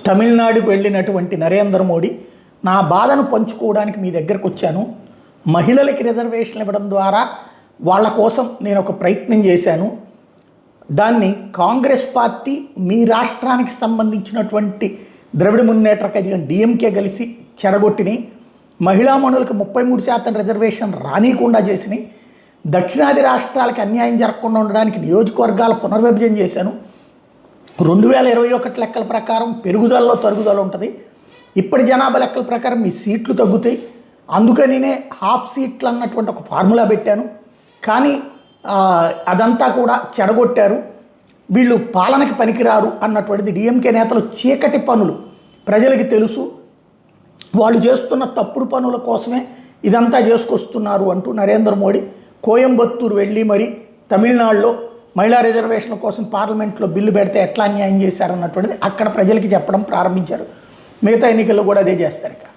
తమిళనాడుకు వెళ్ళినటువంటి నరేంద్ర మోడీ నా బాధను పంచుకోవడానికి మీ దగ్గరకు వచ్చాను. మహిళలకి రిజర్వేషన్లు ఇవ్వడం ద్వారా వాళ్ళ కోసం నేను ఒక ప్రయత్నం చేశాను. దాన్ని కాంగ్రెస్ పార్టీ మీ రాష్ట్రానికి సంబంధించినటువంటి ద్రవిడ మున్నేట్ర కజగం డిఎంకే కలిసి చెడగొట్టిని. మహిళామణులకు 33% రిజర్వేషన్ రానియకుండా చేసినాయి. దక్షిణాది రాష్ట్రాలకు అన్యాయం జరగకుండా ఉండడానికి నియోజకవర్గాల పునర్విభజన చేశాను. 2021 లెక్కల ప్రకారం పెరుగుదలలో తరుగుదల ఉంటుంది. ఇప్పటి జనాభా లెక్కల ప్రకారం మీ సీట్లు తగ్గుతాయి. అందుకనినే హాఫ్ సీట్లు అన్నటువంటి ఒక ఫార్ములా పెట్టాను. కానీ అదంతా కూడా చెడగొట్టారు. వీళ్ళు పాలనకి పనికిరారు అన్నటువంటిది డిఎంకే నేతలు చీకటి పనులు ప్రజలకి తెలుసు. వాళ్ళు చేస్తున్న తప్పుడు పనుల కోసమే ఇదంతా చేసుకొస్తున్నారు అంటూ నరేంద్ర మోడీ కోయంబత్తూరు వెళ్ళి మరి తమిళనాడులో మహిళా రిజర్వేషన్ల కోసం పార్లమెంట్లో బిల్లు పెడితే ఎట్లా అన్యాయం చేశారన్నటువంటిది అక్కడ ప్రజలకి చెప్పడం ప్రారంభించారు. మిగతా ఎన్నికల్లో కూడా అదే చేస్తారు. ఇక